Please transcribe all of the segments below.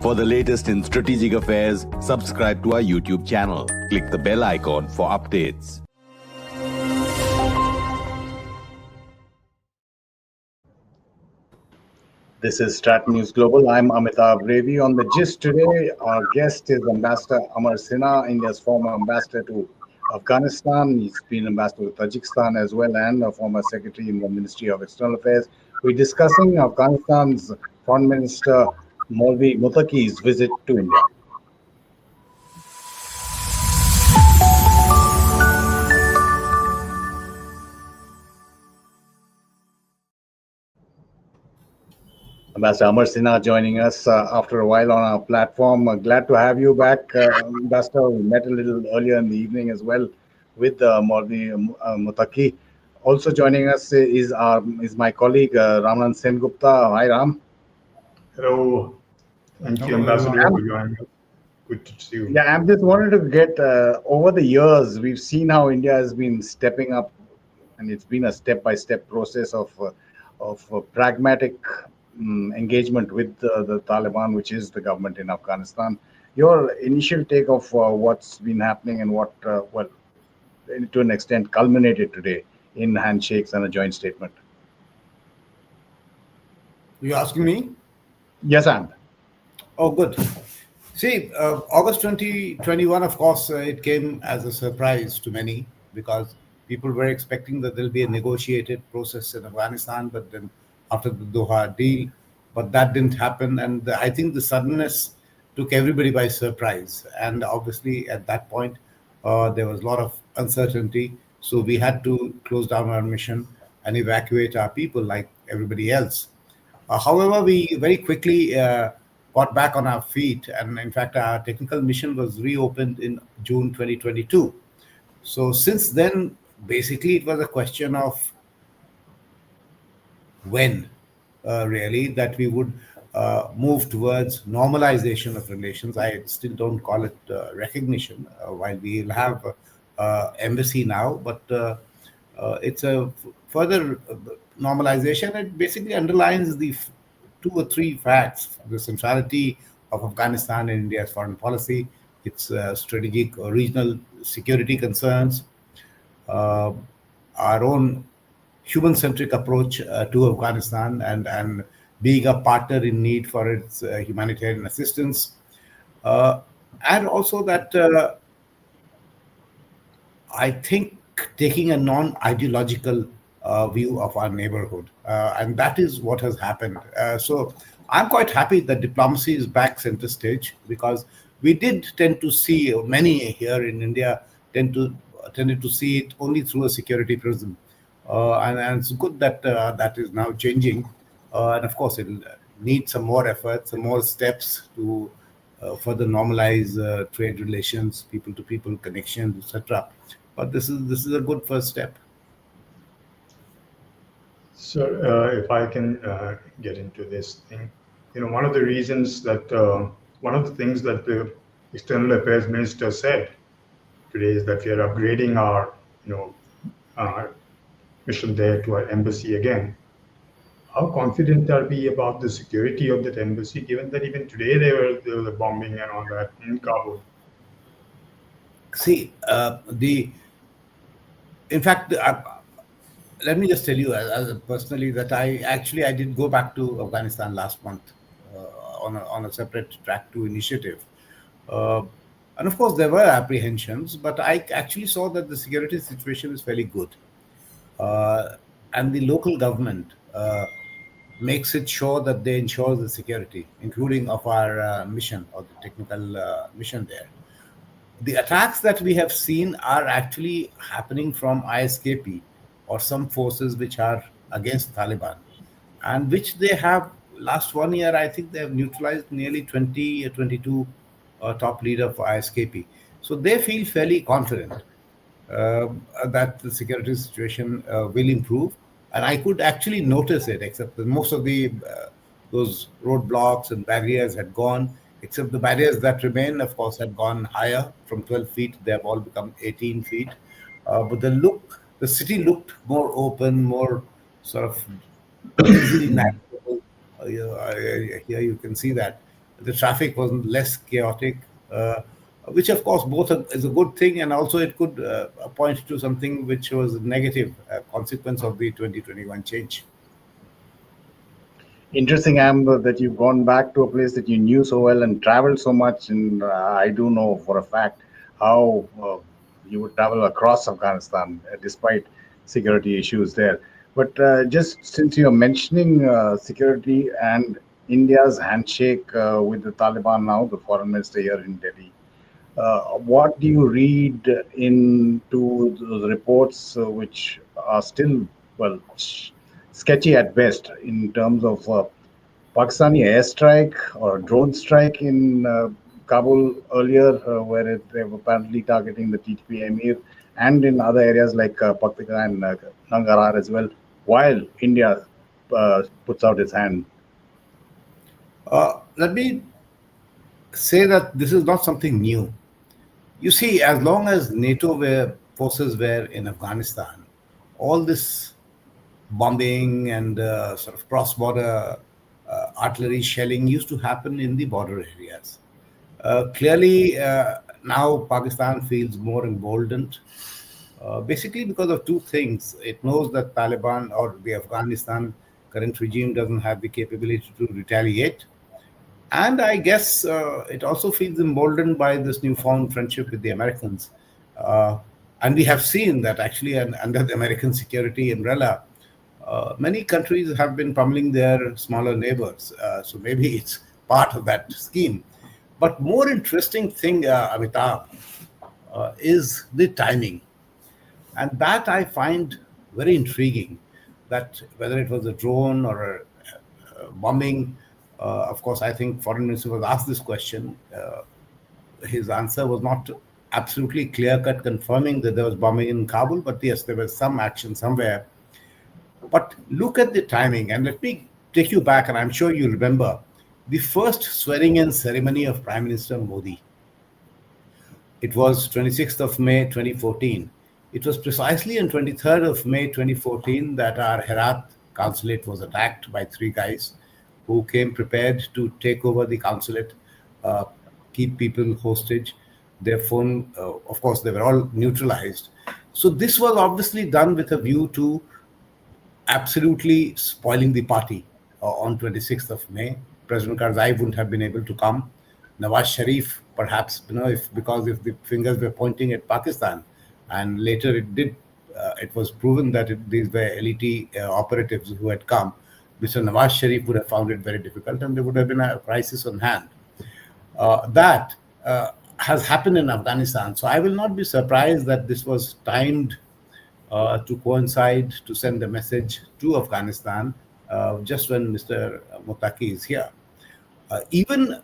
For the latest in strategic affairs, subscribe to our YouTube channel. Click the bell icon for updates. This is StratNews Global. I'm Amitabh. Revi on the gist today. Our guest is Ambassador Amar Sinha, India's former ambassador to Afghanistan. He's been ambassador to Tajikistan as well, and a former secretary in the Ministry of External Affairs. We're discussing Afghanistan's Foreign Minister Maulvi Muttaqi's visit to India. Ambassador Amar Sinha joining us after a while on our platform. Glad to have you back, Ambassador. We met a little earlier in the evening as well with Maulvi Muttaqi. Also joining us is my colleague Ramananda Sengupta. Hi, Ram. Hello. Thank you, Ambassador, for joining us. Good to see you. Yeah, I'm just wanted to get over the years, we've seen how India has been stepping up, and it's been a step-by-step process of pragmatic engagement with the Taliban, which is the government in Afghanistan. Your initial take of what's been happening and what, well, to an extent, culminated today in handshakes and a joint statement. You asking me? Yes, Am. Oh, good. See, August 2021, of course, it came as a surprise to many because people were expecting that there'll be a negotiated process in Afghanistan, but then after the Doha deal, but that didn't happen. And I think the suddenness took everybody by surprise. And obviously, at that point, there was a lot of uncertainty. So we had to close down our mission and evacuate our people like everybody else. However, we very quickly got back on our feet. And in fact, our technical mission was reopened in June 2022. So since then, basically, it was a question of when really that we would move towards normalization of relations. I still don't call it recognition, while we'll have embassy now, but it's a further normalization. It basically underlines the two or three facts: the centrality of Afghanistan in India's foreign policy, its strategic or regional security concerns, our own human-centric approach to Afghanistan, and being a partner in need for its humanitarian assistance, and also that I think taking a non-ideological view of our neighborhood, and that is what has happened. So I'm quite happy that diplomacy is back center stage, because we did tend to see, many here in India tended to see it only through a security prism. And it's good that that is now changing. And of course, it'll need some more efforts, some more steps to further normalize trade relations, people-to-people connections, etc. But this is a good first step. So, if I can get into this thing, one of the reasons that one of the things that the External Affairs Minister said today is that we are upgrading our, mission there to our embassy again. How confident are we about the security of that embassy, given that even today there was a bombing and all that in Kabul? See, in fact, let me just tell you personally that I did go back to Afghanistan last month on a separate track 2 initiative. And of course, there were apprehensions, but I actually saw that the security situation is fairly good. And the local government makes it sure that they ensure the security, including of our mission or the technical mission there. The attacks that we have seen are actually happening from ISKP or some forces which are against Taliban, and which they have, last 1 year, I think they have neutralized nearly 20 or 22 top leader for ISKP. So they feel fairly confident that the security situation will improve. And I could actually notice it, except that most of the those roadblocks and barriers had gone, except the barriers that remain, of course, had gone higher from 12 feet. They have all become 18 feet. But the city looked more open, more sort of easily navigable. Here you can see that. The traffic was less chaotic, which of course both is a good thing, and also it could point to something which was a negative consequence of the 2021 change. Interesting, Amber, that you've gone back to a place that you knew so well and traveled so much. And I do know for a fact how you would travel across Afghanistan despite security issues there. But just since you're mentioning security and India's handshake with the Taliban now, the foreign minister here in Delhi, what do you read into those reports, which are still, well, sketchy at best in terms of Pakistani airstrike or drone strike in Kabul earlier, where they were apparently targeting the TTP Amir, and in other areas like Paktika and Nangarhar as well, while India puts out its hand? Let me say that this is not something new. You see, as long as forces were in Afghanistan, all this bombing and sort of cross-border artillery shelling used to happen in the border areas. Clearly, now Pakistan feels more emboldened, basically because of two things. It knows that Taliban or the Afghanistan current regime doesn't have the capability to retaliate. And I guess it also feels emboldened by this newfound friendship with the Americans. Uh, and we have seen that actually under the American security umbrella, many countries have been pummeling their smaller neighbors. So maybe it's part of that scheme. But more interesting thing, Amitabh, is the timing. And that I find very intriguing, that whether it was a drone or a bombing, of course, I think Foreign Minister was asked this question. His answer was not absolutely clear-cut confirming that there was bombing in Kabul, but yes, there was some action somewhere. But look at the timing, and let me take you back, and I'm sure you remember the first swearing-in ceremony of Prime Minister Modi. It was 26th of May 2014. It was precisely on 23rd of May 2014 that our Herat consulate was attacked by three guys who came prepared to take over the consulate, uh, keep people hostage. Their phone, of course, they were all neutralized. So this was obviously done with a view to absolutely spoiling the party. On 26th of May, President Karzai wouldn't have been able to come. Nawaz Sharif, perhaps, if the fingers were pointing at Pakistan, and later it was proven that these were elite operatives who had come. Mr. Nawaz Sharif would have found it very difficult, and there would have been a crisis on hand. That has happened in Afghanistan. So I will not be surprised that this was timed to coincide to send a message to Afghanistan just when Mr. Muttaqi is here. Even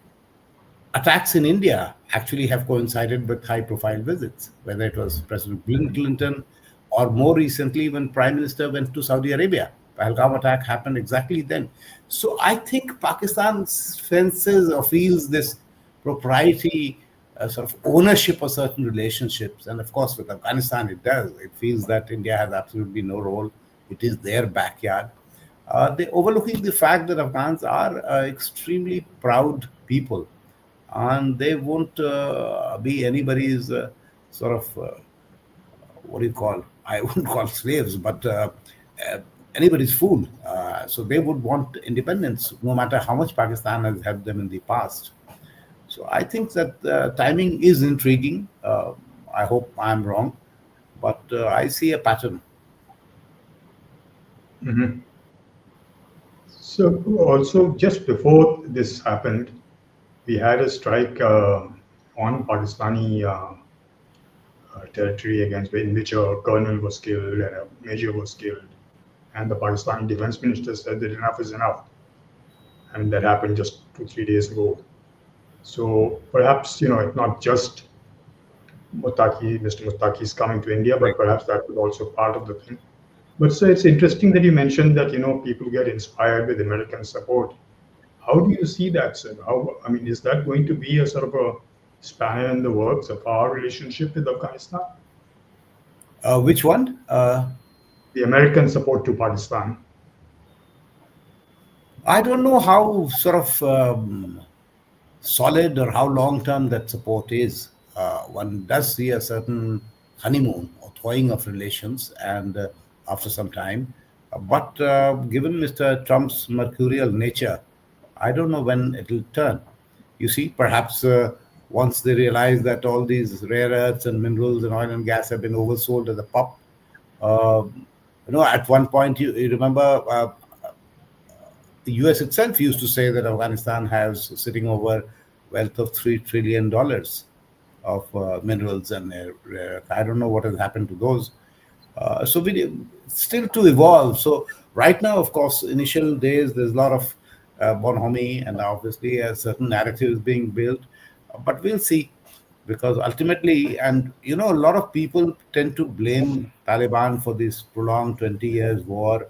attacks in India actually have coincided with high-profile visits, whether it was President Bill Clinton or more recently when Prime Minister went to Saudi Arabia. Pahalgam attack happened exactly then. So I think Pakistan senses or feels this propriety, sort of ownership of certain relationships. And of course, with Afghanistan, it does. It feels that India has absolutely no role. It is their backyard. They're overlooking the fact that Afghans are extremely proud people, and they won't be anybody's sort of what do you call? I wouldn't call slaves, but anybody's fool. So they would want independence, no matter how much Pakistan has helped them in the past. So I think that timing is intriguing. I hope I'm wrong, but I see a pattern. Mhm. So also just before this happened, we had a strike on Pakistani territory in which a colonel was killed and a major was killed. And the Pakistani defense minister said that enough is enough. And that happened just 2, 3 days ago. So perhaps, it's not just Mr. Muttaqi is coming to India, but perhaps that was also part of the thing. But so it's interesting that you mentioned that, people get inspired with American support. How do you see that, sir? Is that going to be a sort of a spanner in the works of our relationship with Afghanistan? Which one? The American support to Pakistan. I don't know how sort of solid or how long term that support is. One does see a certain honeymoon or thawing of relations, and after some time. But given Mr. Trump's mercurial nature, I don't know when it will turn. You see, perhaps once they realize that all these rare earths and minerals and oil and gas have been oversold as a pop, uh, at one point, you remember the US itself used to say that Afghanistan has sitting over wealth of $3 trillion of minerals and rare earth. I don't know what has happened to those. So we still to evolve. So right now, of course, initial days there's a lot of bonhomie and obviously a certain narrative is being built, but we'll see because ultimately, and a lot of people tend to blame Taliban for this prolonged 20 years war,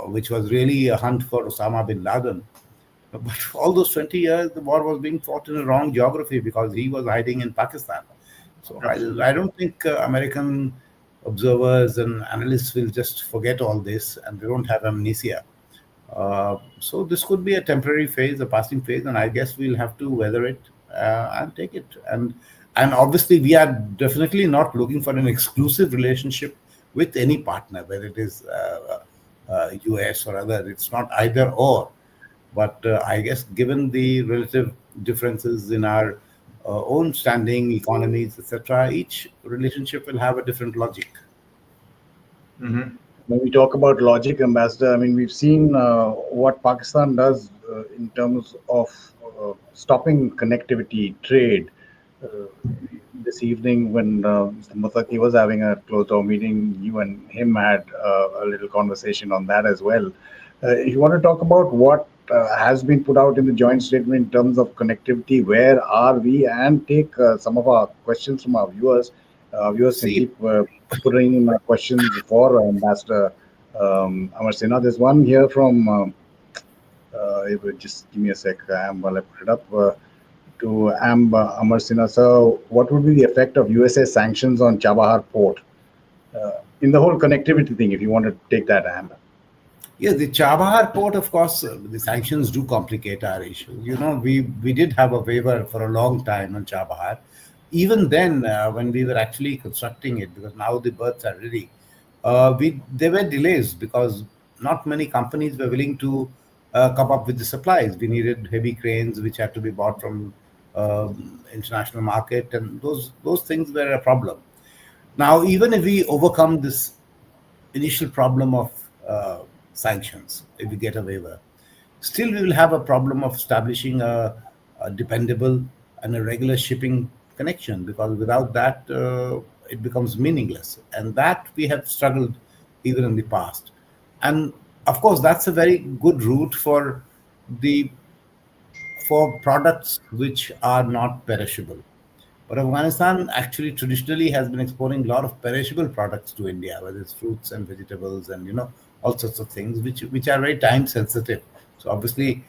which was really a hunt for Osama bin Laden. But all those 20 years, the war was being fought in a wrong geography because he was hiding in Pakistan. So I don't think American observers and analysts will just forget all this and they don't have amnesia. So this could be a temporary phase, a passing phase, and I guess we'll have to weather it and take it. And obviously, we are definitely not looking for an exclusive relationship with any partner, whether it is US or other. It's not either or. But I guess given the relative differences in our own standing, economies, etc., each relationship will have a different logic. Mm-hmm. When we talk about logic, Ambassador, I mean, we've seen what Pakistan does in terms of stopping connectivity, trade. Uh, this evening, when Mr. Muttaqi was having a closed-door meeting, you and him had a little conversation on that as well. If you want to talk about what has been put out in the joint statement in terms of connectivity, where are we, and take some of our questions from our viewers. Viewers can See, keep putting in questions for Ambassador Amar Sinha. There's one here from, just give me a sec, while I put it up, to Amar Sinha. So, what would be the effect of USA sanctions on Chabahar port in the whole connectivity thing, if you want to take that, Am? yeah, the Chabahar port, of course, the sanctions do complicate our issue. We did have a waiver for a long time on Chabahar. Even then, when we were actually constructing it, because now the berths are ready, there were delays because not many companies were willing to come up with the supplies. We needed heavy cranes, which had to be bought from international market, and those things were a problem. Now, even if we overcome this initial problem of sanctions, if we get a waiver, still we will have a problem of establishing a dependable and a regular shipping connection because without that, it becomes meaningless. And that we have struggled even in the past. And of course, that's a very good route the for products which are not perishable. But Afghanistan actually traditionally has been exporting a lot of perishable products to India, whether it's fruits and vegetables and all sorts of things which are very time sensitive. So obviously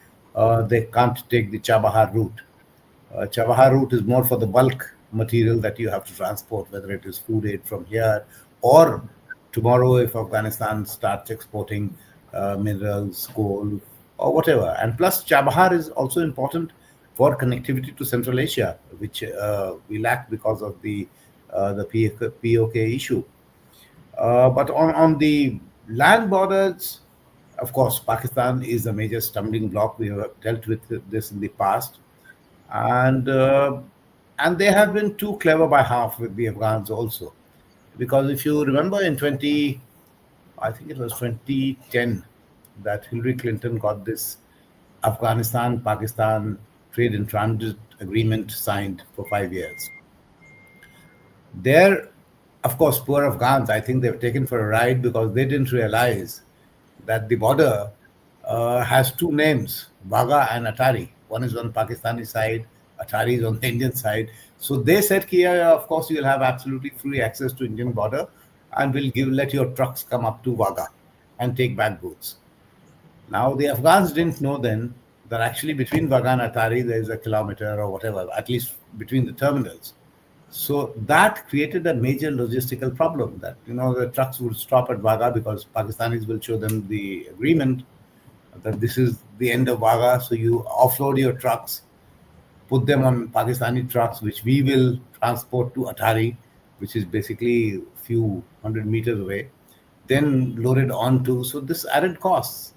they can't take the Chabahar route. Chabahar route is more for the bulk material that you have to transport, whether it is food aid from here or tomorrow if Afghanistan starts exporting minerals, coal, or whatever. And plus, Chabahar is also important for connectivity to Central Asia, which we lack because of the POK issue. But on the land borders, of course, Pakistan is a major stumbling block. We have dealt with this in the past, and they have been too clever by half with the Afghans also, because if you remember in I think it was 2010, that Hillary Clinton got this Afghanistan-Pakistan trade and transit agreement signed for 5 years. There, of course, poor Afghans, I think they've taken for a ride because they didn't realize that the border has two names, Wagah and Atari. One is on Pakistani side, Atari is on the Indian side. So they said, yeah, of course, you'll have absolutely free access to Indian border and we'll let your trucks come up to Wagah and take back goods. Now, the Afghans didn't know then that actually between Wagah and Atari, there is a kilometer or whatever, at least between the terminals. So that created a major logistical problem that, the trucks would stop at Wagah because Pakistanis will show them the agreement that this is the end of Wagah. So you offload your trucks put them on Pakistani trucks, which we will transport to Atari, which is basically a few hundred meters away, then loaded onto. So this added costs.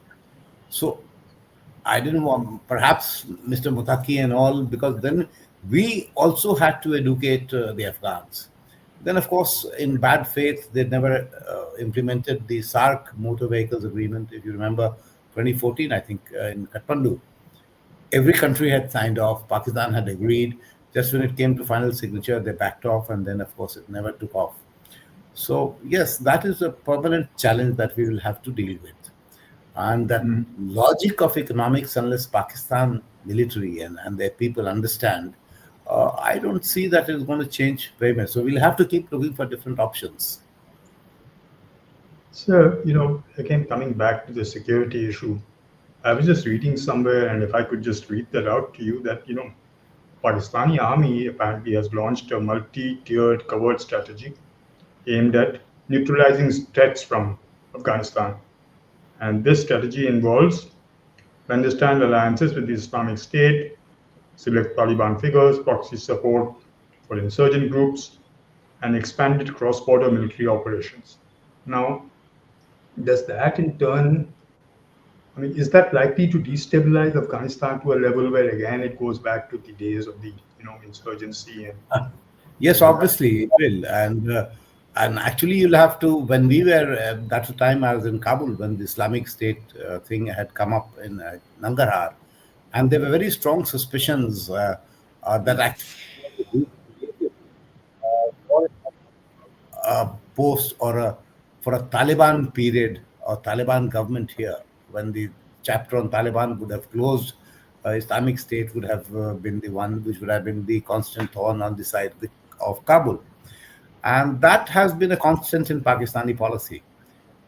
So I didn't want perhaps Mr. Muttaqi and all, because then we also had to educate the Afghans. Then, of course, in bad faith, they never implemented the SARC motor vehicles agreement. If you remember, 2014, I think, in Kathmandu, every country had signed off. Pakistan had agreed. Just when it came to final signature, they backed off, and then, of course, it never took off. So, yes, that is a permanent challenge that we will have to deal with. And that logic of economics, unless Pakistan military and their people understand, I don't see that it's going to change very much. So we'll have to keep looking for different options. So, again, coming back to the security issue, I was just reading somewhere, and if I could just read that out to you, that, Pakistani army apparently has launched a multi-tiered covert strategy aimed at neutralizing threats from Afghanistan. And this strategy involves clandestine alliances with the Islamic State, select Taliban figures, proxy support for insurgent groups, and expanded cross-border military operations. Now, does that in turn, is that likely to destabilize Afghanistan to a level where again it goes back to the days of the insurgency and Yes, obviously it will, and actually you'll have to. When we were that's the time I was in Kabul when the Islamic State thing had come up in Nangarhar, and there were very strong suspicions that actually post or for a Taliban period or Taliban government here, when the chapter on Taliban would have closed, Islamic State would have been the one which would have been the constant thorn on the side of Kabul. And that has been a constant in Pakistani policy.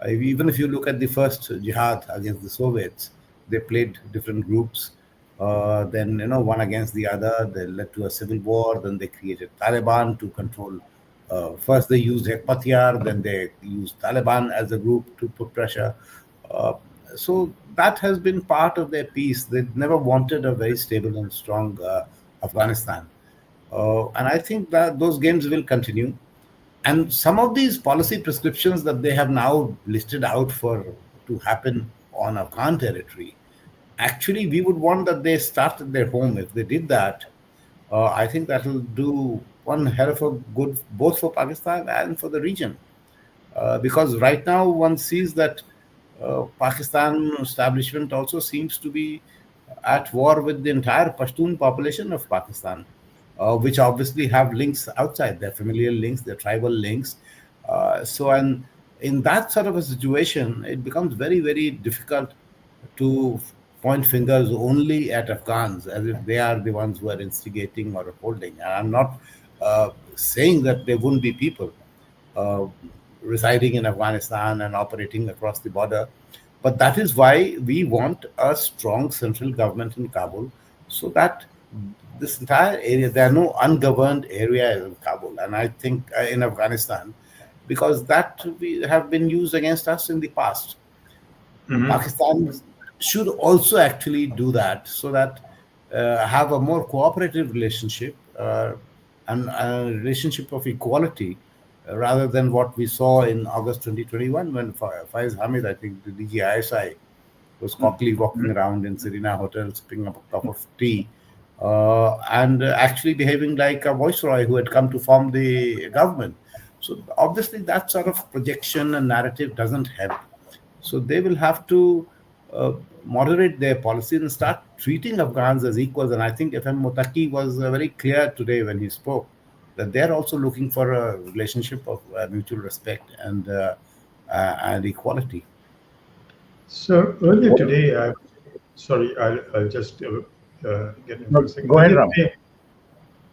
Even if you look at the first jihad against the Soviets, they played different groups. Then, one against the other. They led to a civil war. Then they created Taliban to control. First, they used Hekmatyar. Then they used Taliban as a group to put pressure. So that has been part of their piece. They never wanted a very stable and strong Afghanistan. And I think that those games will continue. And some of these policy prescriptions that they have now listed out to happen on Afghan territory, actually, we would want that they start at their home. If they did that, I think that will do one hell of a good both for Pakistan and for the region. Because right now one sees that Pakistan establishment also seems to be at war with the entire Pashtun population of Pakistan, which obviously have links outside, their familial links, their tribal links. And in that sort of a situation, it becomes very, very difficult to point fingers only at Afghans as if they are the ones who are instigating or upholding. And I'm not saying that there wouldn't be people residing in Afghanistan and operating across the border. But that is why we want a strong central government in Kabul, so that this entire area, there are no ungoverned areas in Kabul, and I think in Afghanistan, because that we have been used against us in the past. Pakistan should also actually do that, so that have a more cooperative relationship and a relationship of equality, rather than what we saw in August 2021 when Faiz Hamid, I think the DGISI, was cockily walking around in Serena hotels, picking up a cup of tea, and actually behaving like a viceroy who had come to form the government. So obviously that sort of projection and narrative doesn't help. So they will have to moderate their policy and start treating Afghans as equals. And I think FM Muttaqi was very clear today when he spoke that they're also looking for a relationship of mutual respect and equality. So earlier today, I'll just get into a second. Go ahead, Ram.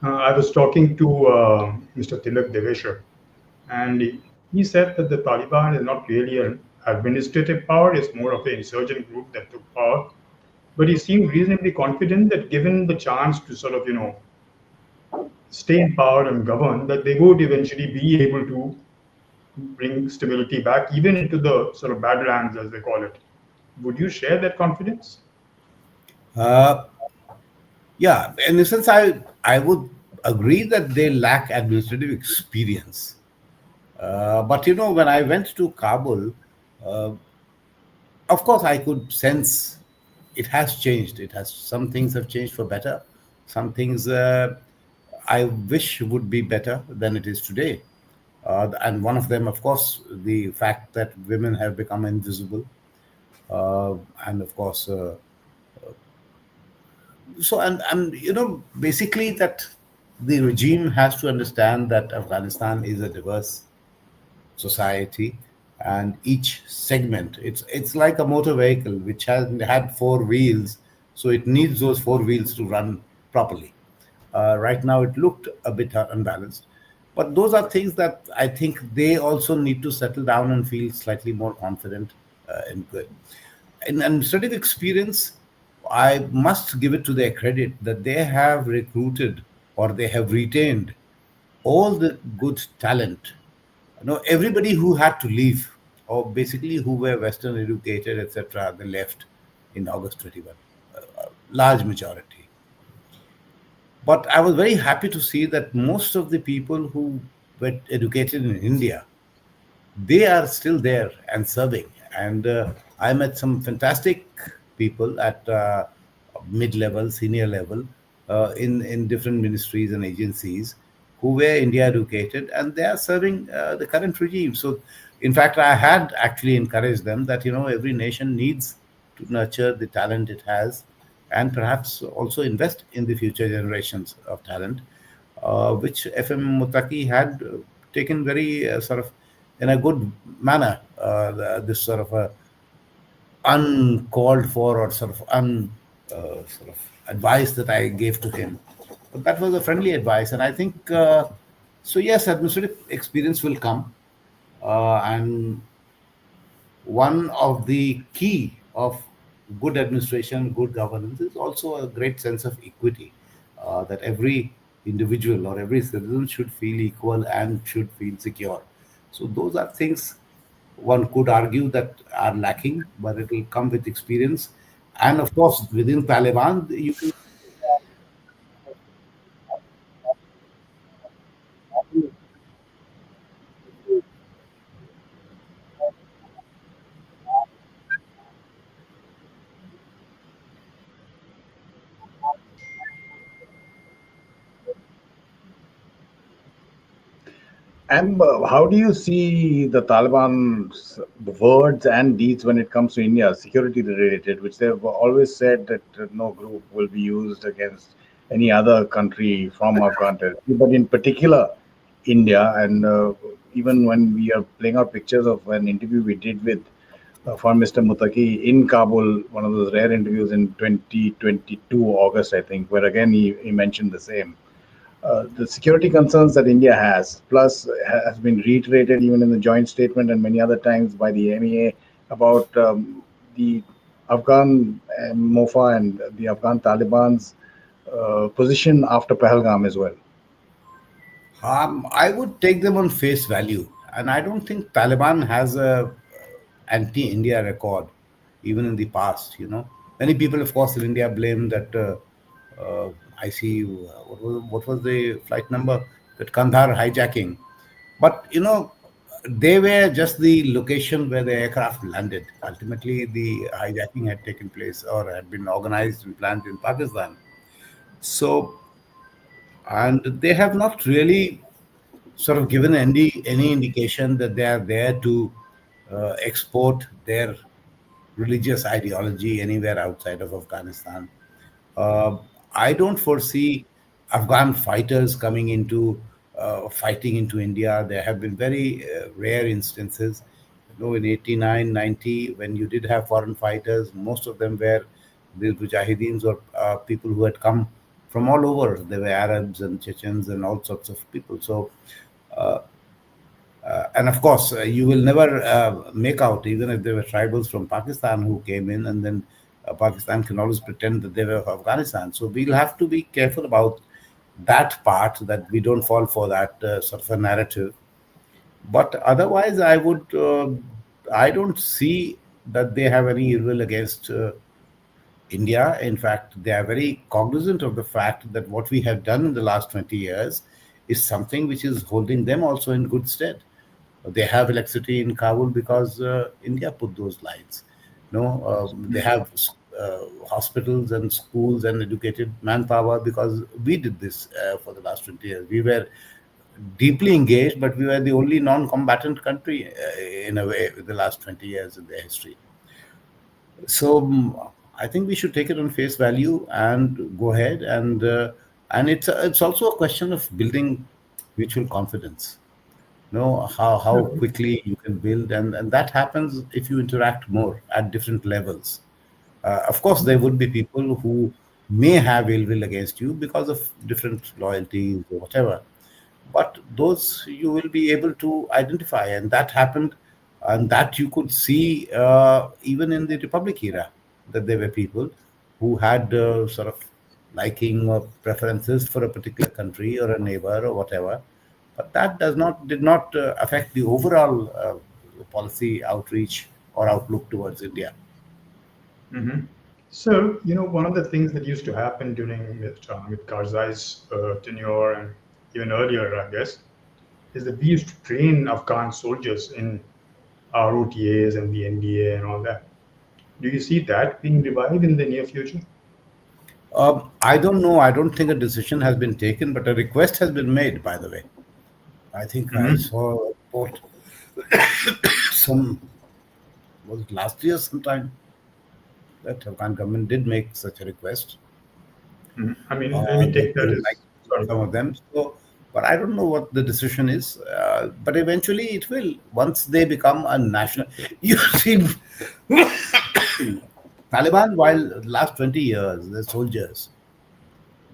I was talking to Mr. Tilak Deveshar, and he said that the Taliban is not really an administrative power, it's more of an insurgent group that took power. But he seemed reasonably confident that given the chance to sort of, stay in power and govern, that they would eventually be able to bring stability back, even into the sort of badlands, as they call it. Would you share that confidence? Yeah, in a sense, I would agree that they lack administrative experience. But when I went to Kabul, uh, of course, I could sense it has changed. It has some things have changed for better. Some things I wish would be better than it is today. And one of them, of course, the fact that women have become invisible, uh, and of course, and basically that the regime has to understand that Afghanistan is a diverse society, and each segment, it's like a motor vehicle which has had four wheels, so it needs those four wheels to run properly. Right now it looked a bit unbalanced, but those are things that I think they also need to settle down and feel slightly more confident and good. In administrative experience, I must give it to their credit that they have recruited or they have retained all the good talent. Everybody who had to leave, or basically who were Western educated, etc., they left in August 21. Large majority. But I was very happy to see that most of the people who were educated in India, they are still there and serving. And I met some fantastic people at mid-level, senior level, in different ministries and agencies who were India educated, and they are serving the current regime. So, in fact, I had actually encouraged them that every nation needs to nurture the talent it has, and perhaps also invest in the future generations of talent, which FM Muttaqi had taken very sort of in a good manner, this sort of a uncalled for or sort of sort of advice that I gave to him. But that was a friendly advice, and I think so. Yes, administrative experience will come, and one of the key of good administration, good governance is also a great sense of equity, that every individual or every citizen should feel equal and should feel secure. So those are things one could argue that are lacking, but it will come with experience. And of course, within Taliban, you can. And how do you see the Taliban's words and deeds when it comes to India, security related, which they've always said that no group will be used against any other country from Afghan territory, but in particular India. And even when we are playing out pictures of an interview we did with for Mr. Muttaqi in Kabul, one of those rare interviews in 2022 August, I think, where again he mentioned the same the security concerns that India has, plus has been reiterated even in the joint statement and many other times by the MEA about the Afghan MOFA and the Afghan Taliban's position after Pahalgam as well. I would take them on face value, and I don't think Taliban has a anti-India record, even in the past. Many people, of course, in India blame that. I see what was the flight number, that Kandahar hijacking, but they were just the location where the aircraft landed. Ultimately, the hijacking had taken place or had been organized and planned in Pakistan. So, and they have not really sort of given any indication that they are there to export their religious ideology anywhere outside of Afghanistan. Uh, I don't foresee Afghan fighters coming into fighting into India. There have been very rare instances. In 89, 90, when you did have foreign fighters, most of them were the Mujahideens or people who had come from all over. There were Arabs and Chechens and all sorts of people. So and of course, you will never make out, even if there were tribals from Pakistan who came in, and then Pakistan can always pretend that they were of Afghanistan. So we'll have to be careful about that part, that we don't fall for that sort of a narrative. But otherwise, I don't see that they have any ill will against India, in fact, they are very cognizant of the fact that what we have done in the last 20 years is something which is holding them also in good stead. They have electricity in Kabul because India put those lines. They have hospitals and schools and educated manpower because we did this for the last 20 years. We were deeply engaged, but we were the only non-combatant country in a way in the last 20 years in their history. So I think we should take it on face value and go ahead, and it's also a question of building mutual confidence. How quickly you can build, and that happens if you interact more at different levels. Of course, there would be people who may have ill will against you because of different loyalties or whatever, but those you will be able to identify, and that happened, and that you could see even in the republic era, that there were people who had sort of liking or preferences for a particular country or a neighbor or whatever, but that did not affect the overall policy outreach or outlook towards India. So, one of the things that used to happen during with Karzai's tenure and even earlier, I guess, is that we used to train Afghan soldiers in ROTAs and the NDA and all that. Do you see that being revived in the near future? I don't know. I don't think a decision has been taken, but a request has been made, by the way. I think I saw a report was it last year sometime, that Afghan government did make such a request. I mean, let me take that as some of them. So, but I don't know what the decision is. But eventually, it will, once they become a national. You see, Taliban, while the last 20 years, the soldiers,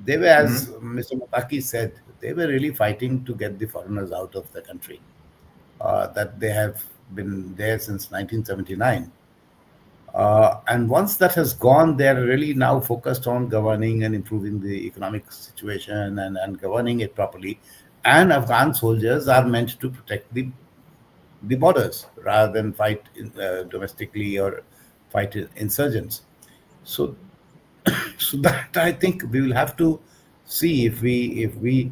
they were, as Mr. Muttaqi said, they were really fighting to get the foreigners out of the country. That they have been there since 1979. And once that has gone, they're really now focused on governing and improving the economic situation and governing it properly. And Afghan soldiers are meant to protect the borders rather than fight domestically or fight insurgents. So, so that I think we will have to see if we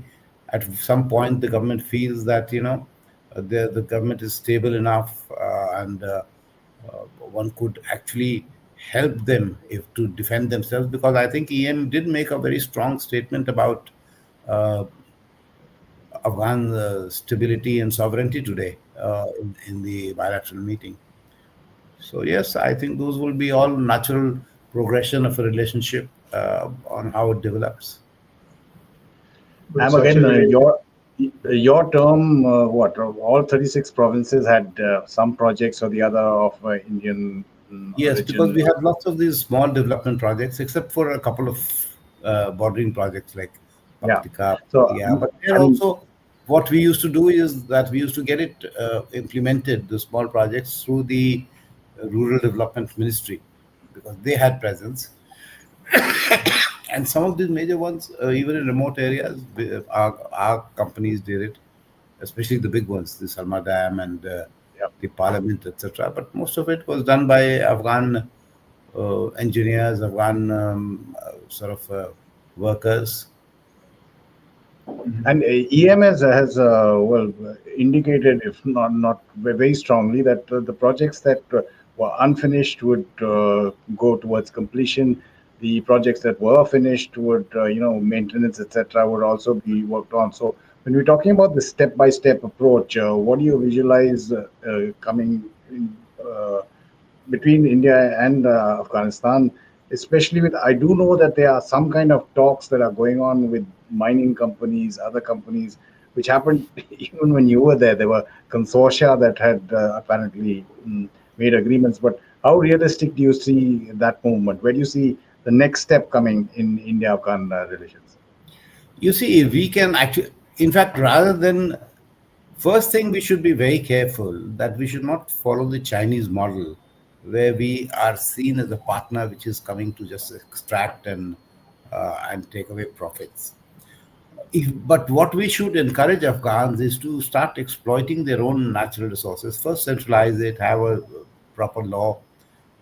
at some point the government feels that the government is stable enough and one could actually help them if to defend themselves, because I think EM did make a very strong statement about Afghan stability and sovereignty today in the bilateral meeting. So yes, I think those will be all natural progression of a relationship on how it develops. And again, your term, what? All 36 provinces had some projects or the other of Indian. Yes, origin. because we have lots of these small development projects, except for a couple of bordering projects like Paktika. So, But there also, what we used to do is that we used to get it implemented, the small projects, through the Rural Development Ministry, because they had presence. And some of these major ones, even in remote areas, our companies did it, especially the big ones, the Salma Dam and the Parliament, etc. But most of it was done by Afghan engineers, Afghan sort of workers. And EMS has well indicated, if not very strongly, that the projects that were unfinished would go towards completion. The projects that were finished would, maintenance, etc., would also be worked on. So when we're talking about the step-by-step approach, what do you visualize coming in, between India and Afghanistan? Especially with, I do know that there are some kind of talks that are going on with mining companies, other companies, which happened even when you were there. There were consortia that had apparently made agreements. But how realistic do you see that movement? Where do you see the next step coming in India-Afghan relations? You see, we can actually, in fact, rather than, first thing, we should be very careful that we should not follow the Chinese model, where we are seen as a partner which is coming to just extract and take away profits. But what we should encourage Afghans is to start exploiting their own natural resources. First, centralize it, have a proper law,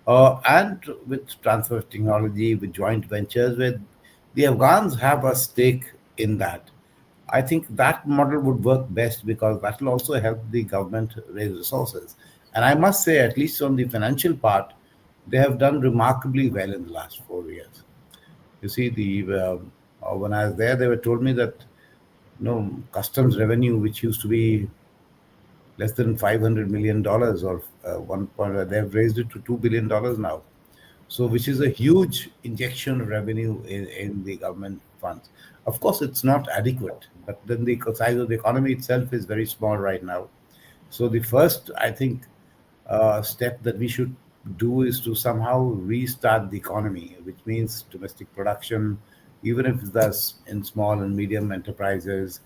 and with transfer of technology, with joint ventures, where the Afghans have a stake in that. I think that model would work best because that will also help the government raise resources. And I must say, at least on the financial part, they have done remarkably well in the last 4 years. You see, when I was there, they were told me that customs revenue, which used to be less than $500 million or one point, they've raised it to $2 billion now. So, which is a huge injection of revenue in the government funds. Of course, it's not adequate, but then the size of the economy itself is very small right now. So, the first, I think, step that we should do is to somehow restart the economy, which means domestic production, even if that's in small and medium enterprises,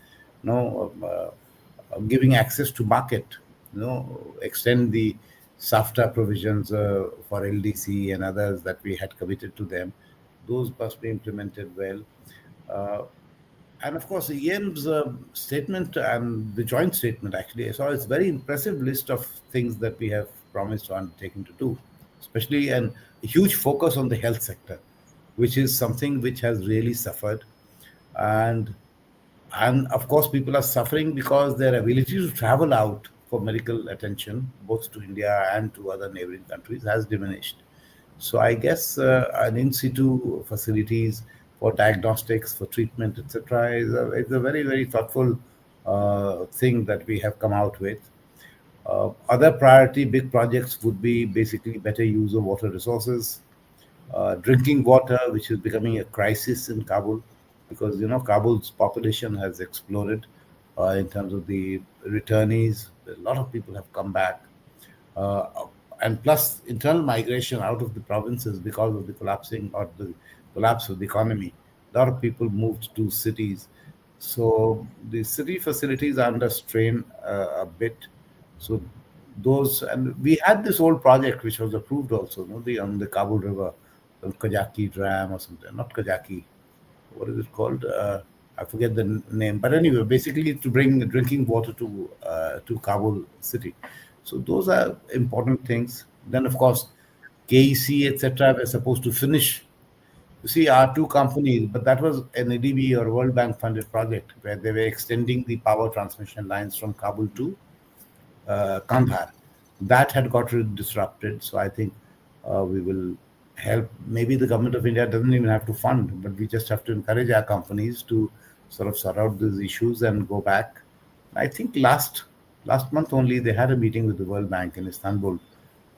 giving access to market, extend the SAFTA provisions for LDC and others that we had committed to them. Those must be implemented well. Uh, and of course, the EM's statement and the joint statement, actually, I saw it's very impressive list of things that we have promised or undertaken to do, especially a huge focus on the health sector, which is something which has really suffered. And and of course, people are suffering because their ability to travel out for medical attention, both to India and to other neighboring countries, has diminished. So I guess an in situ facilities for diagnostics, for treatment, etc., is a very, very thoughtful thing that we have come out with. Other priority big projects would be basically better use of water resources, drinking water, which is becoming a crisis in Kabul, because Kabul's population has exploded in terms of the returnees. A lot of people have come back, uh, and plus internal migration out of the provinces because of the collapsing or the collapse of the economy. A lot of people moved to cities, so the city facilities are under strain a bit. So those, and we had this old project which was approved also, the on the Kabul River, the Kajaki Dam or something, not Kajaki, what is it called? I forget the name, but anyway, basically to bring drinking water to Kabul city. So those are important things. Then of course, KEC etc. were supposed to finish. You see, our two companies, but that was an ADB or World Bank funded project where they were extending the power transmission lines from Kabul to Kandahar. That had got disrupted. So I think we will help. Maybe the government of India doesn't even have to fund, but we just have to encourage our companies to sort of sort out these issues and go back. I think last month only they had a meeting with the World Bank in Istanbul.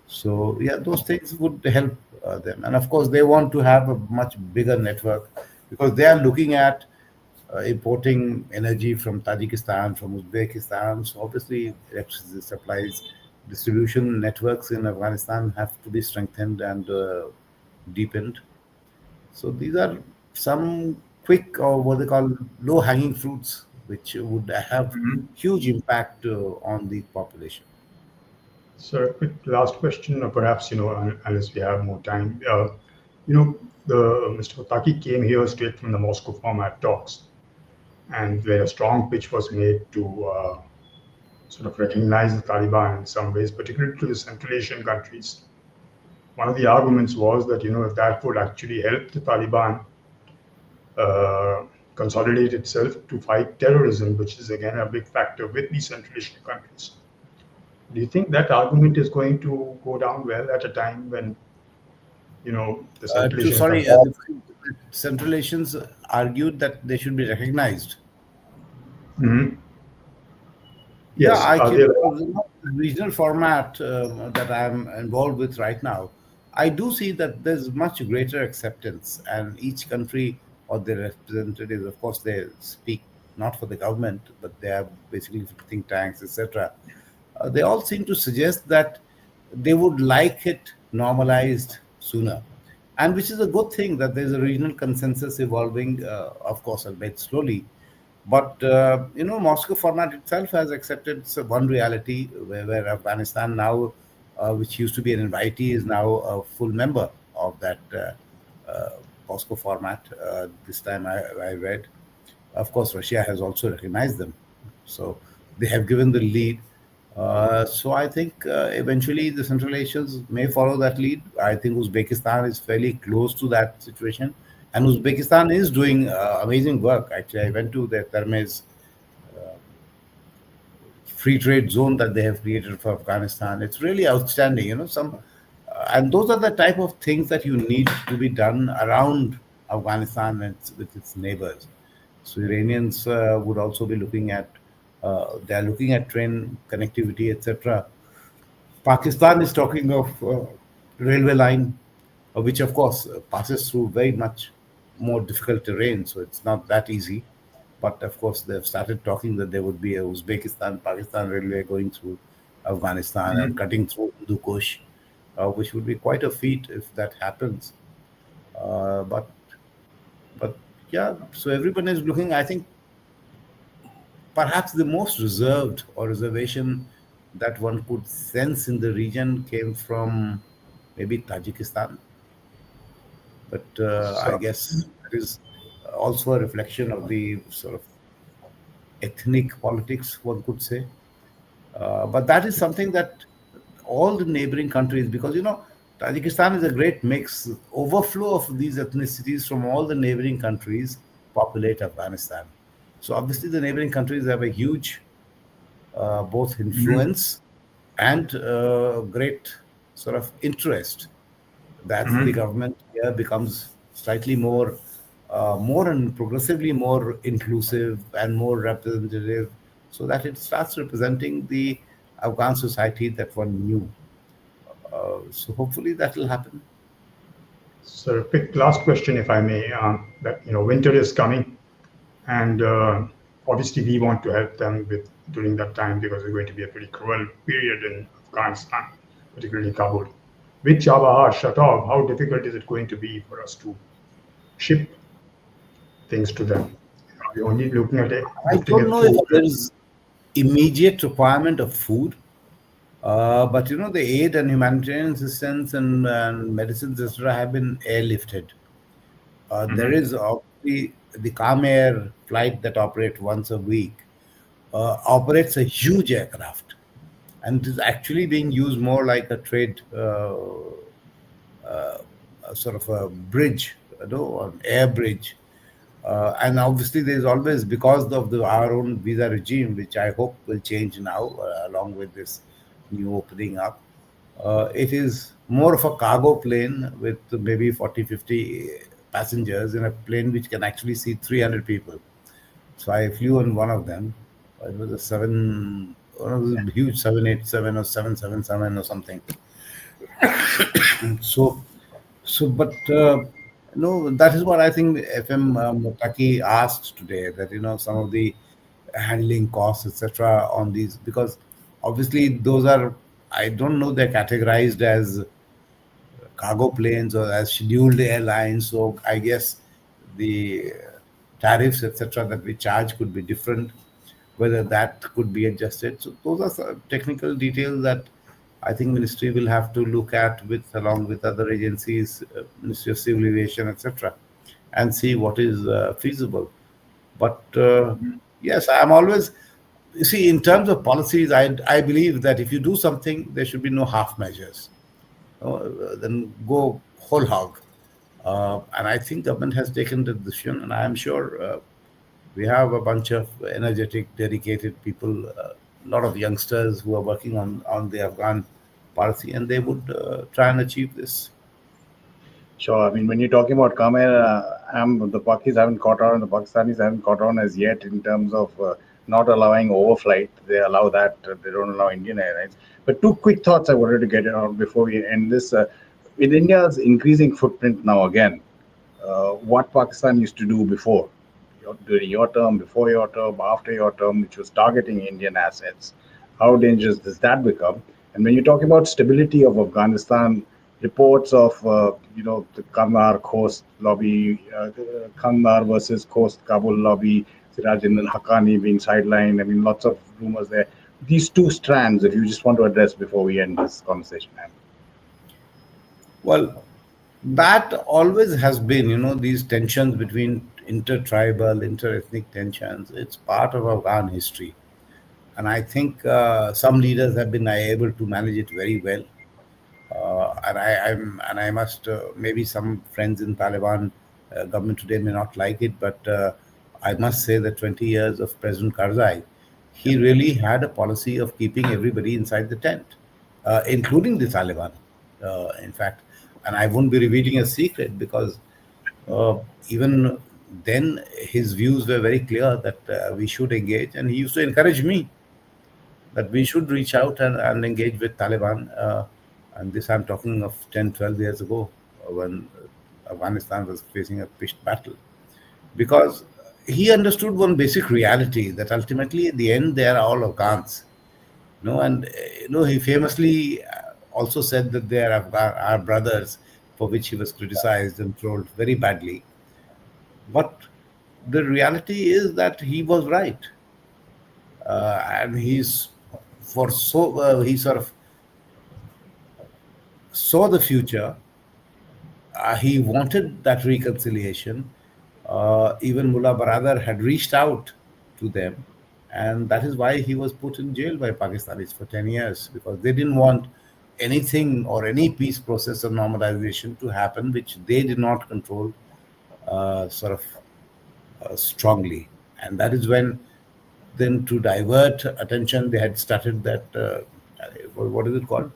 So yeah, those things would help them. And of course, they want to have a much bigger network because they are looking at importing energy from Tajikistan, from Uzbekistan. So obviously, electricity supplies, distribution networks in Afghanistan have to be strengthened and deepened. So these are some quick or what they call low-hanging fruits, which would have huge impact on the population. So, a quick last question, or perhaps, unless we have more time. You know, the Mr. Muttaqi came here straight from the Moscow format talks, and where a strong pitch was made to sort of recognize the Taliban in some ways, particularly to the Central Asian countries. One of the arguments was that, if that would actually help the Taliban uh, consolidate itself to fight terrorism, which is again a big factor with the Central Asian countries. Do you think that argument is going to go down well at a time when, the Central Asian Sorry, countries? the Central Asians argued that they should be recognized. Mhm. Yeah, Yes, are actually, there? the regional format that I'm involved with right now, I do see that there's much greater acceptance, and each country or their representatives, of course, they speak not for the government, but they are basically think tanks, etc. They all seem to suggest that they would like it normalized sooner, and which is a good thing that there's a regional consensus evolving, of course, a bit slowly. But Moscow format itself has accepted one reality where Afghanistan now, which used to be an invitee, is now a full member of that Moscow format. This time I read, of course, Russia has also recognized them, so they have given the lead. So I think eventually the Central Asians may follow that lead. I think Uzbekistan is fairly close to that situation, and Uzbekistan is doing amazing work. Actually, I went to the Termez free trade zone that they have created for Afghanistan. It's really outstanding. And those are the type of things that you need to be done around Afghanistan and with its neighbors. So Iranians would also be looking at they are looking at train connectivity, etc. Pakistan is talking of railway line, which of course passes through very much more difficult terrain, so it's not that easy. But of course, they've started talking that there would be a Uzbekistan-Pakistan railway going through Afghanistan and cutting through Hindu Kush, which would be quite a feat if that happens. But yeah, so everyone is looking. I think perhaps the most reserved or reservation that one could sense in the region came from maybe Tajikistan, but I So, guess it is also a reflection of the sort of ethnic politics, one could say. But that is something that all the neighboring countries, because Tajikistan is a great mix, overflow of these ethnicities from all the neighboring countries populate Afghanistan. So obviously, the neighboring countries have a huge both influence and great sort of interest that the government here becomes slightly more and progressively more inclusive and more representative, so that it starts representing the Afghan society that one knew. So hopefully that will happen. So, a quick last question, if I may. That winter is coming, and obviously we want to help them with during that time because it's going to be a pretty cruel period in Afghanistan, particularly Kabul. With Chabahar shut off, how difficult is it going to be for us to ship things to them? Are we only looking at it, I lifting don't it know if through? there is immediate requirement of food, but the aid and humanitarian assistance and medicines, etc., have been airlifted. There is obviously the Calm Air flight that operates once a week, operates a huge aircraft, and it is actually being used more like a trade, a sort of a bridge, an air bridge. And obviously, there's always, because of our own visa regime, which I hope will change now, along with this new opening up. It is more of a cargo plane with maybe 40, 50 passengers in a plane which can actually seat 300 people. So I flew on one of them. It was one of those huge 787 or 777 or something. So, but that is what I think FM Muttaqi asked today. That some of the handling costs, etc., on these, because obviously those are, I don't know, they're categorized as cargo planes or as scheduled airlines. So I guess the tariffs, etc., that we charge could be different, whether that could be adjusted. So those are some technical details that I think ministry will have to look at with, along with other agencies, Ministry of Civil Aviation, etc., and see what is feasible. But yes, I'm always, you see, in terms of policies, I believe that if you do something, there should be no half measures. Then go whole hog. And I think government has taken the decision, and I am sure we have a bunch of energetic, dedicated people, a lot of youngsters who are working on the Afghan policy, and they would try and achieve this. sure. I mean, when you're talking about Khmer, the Pakis haven't caught on, the Pakistanis haven't caught on as yet in terms of not allowing overflight. They allow that. They don't allow Indian Airlines. But two quick thoughts I wanted to get on before we end this. With India's increasing footprint now again, what Pakistan used to do before, during your term, before your term, after your term, which was targeting Indian assets. How dangerous does that become? And when you talk about stability of Afghanistan, reports of the Kandahar Coast lobby, Kandahar versus Coast Kabul lobby, Sirajuddin Haqqani being sidelined. I mean, lots of rumors there. These two strands, if you just want to address before we end this conversation. Well, that always has been, these tensions between intertribal, interethnic tensions. It's part of Afghan history. And I think some leaders have been able to manage it very well. And I must maybe some friends in Taliban government today may not like it, but I must say that 20 years of President Karzai, he really had a policy of keeping everybody inside the tent, including the Taliban, in fact. And I won't be revealing a secret because uh, even then his views were very clear that we should engage, and he used to encourage me that we should reach out and engage with Taliban. And this I'm talking of 10, 12 years ago when Afghanistan was facing a pitched battle. Because he understood one basic reality that ultimately, at the end, they are all Afghans. And he famously also said that they are our brothers, for which he was criticized and trolled very badly. But the reality is that he was right, and he sort of saw the future. He wanted that reconciliation. Even Mullah Baradar had reached out to them, and that is why he was put in jail by Pakistanis for 10 years, because they didn't want anything or any peace process of normalization to happen, which they did not control sort of strongly. And that is when, then to divert attention, they had started that, what is it called?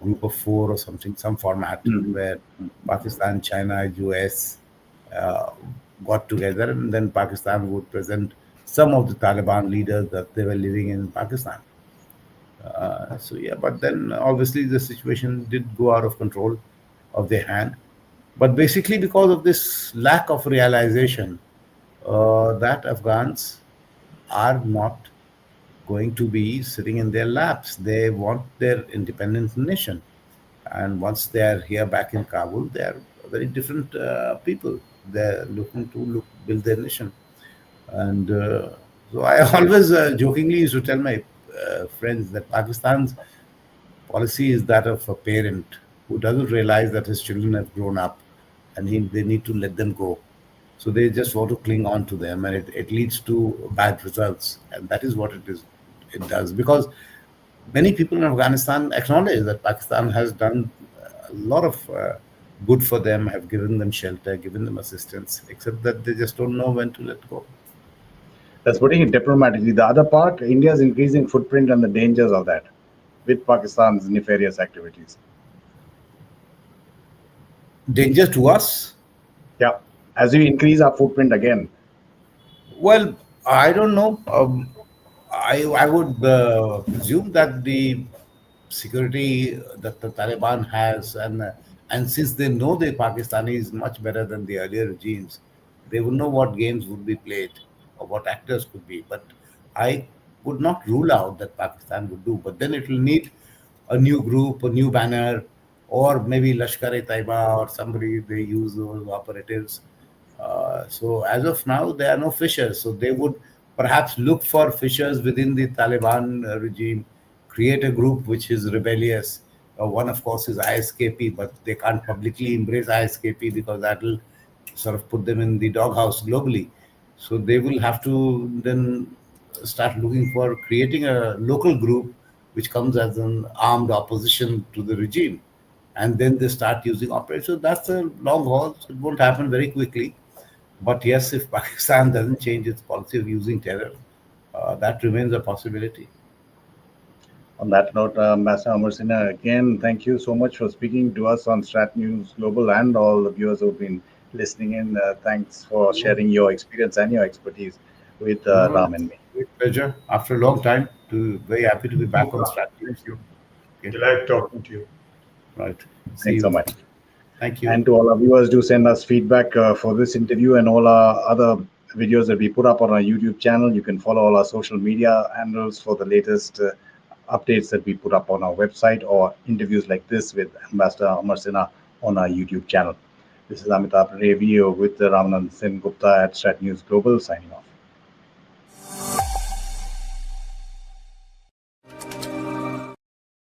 Group of four or something, some format where Pakistan, China, US got together, and then Pakistan would present some of the Taliban leaders that they were living in Pakistan. So yeah, but then obviously the situation did go out of control of their hand. But basically because of this lack of realization that Afghans are not going to be sitting in their laps. They want their independent nation. And once they are here back in Kabul, they are very different people. They're looking to build their nation. And so I always jokingly used to tell my friends that Pakistan's policy is that of a parent who doesn't realize that his children have grown up and they need to let them go. So they just want to cling on to them, and it leads to bad results. And that is what it does. Because many people in Afghanistan acknowledge that Pakistan has done a lot of good for them, have given them shelter, given them assistance, except that they just don't know when to let go. That's putting it diplomatically. The other part, India's increasing footprint and the dangers of that with Pakistan's nefarious activities. Danger to us? Yeah. As we increase our footprint again. Well, I don't know. I would presume that the security that the Taliban has, and since they know the Pakistanis much better than the earlier regimes, they will know what games would be played or what actors could be. But I would not rule out that Pakistan would do. But then it will need a new group, a new banner, or maybe Lashkar-e-Taiba or somebody. They use those operatives. So as of now, there are no fissures. So they would perhaps look for fissures within the Taliban regime, create a group which is rebellious. One, of course, is ISKP, but they can't publicly embrace ISKP because that will sort of put them in the doghouse globally. So they will have to then start looking for creating a local group which comes as an armed opposition to the regime. And then they start using operators. So that's a long haul. So it won't happen very quickly. But yes, if Pakistan doesn't change its policy of using terror, that remains a possibility. On that note, Ambassador Amar Sinha, again, thank you so much for speaking to us on StratNews Global and all the viewers who've been listening in. Thanks for sharing your experience and your expertise with Ram and me. Great pleasure. After a long time, very happy to be back on StratNews. Thank you. Delight talking to you. Right. Thanks so much. Thank you. And to all our viewers, do send us feedback for this interview and all our other videos that we put up on our YouTube channel. You can follow all our social media handles for the latest updates that we put up on our website, or interviews like this with Ambassador Amar Sinha on our YouTube channel. This is Amitabh Revi with Ramananda Sengupta at StratNews Global signing off.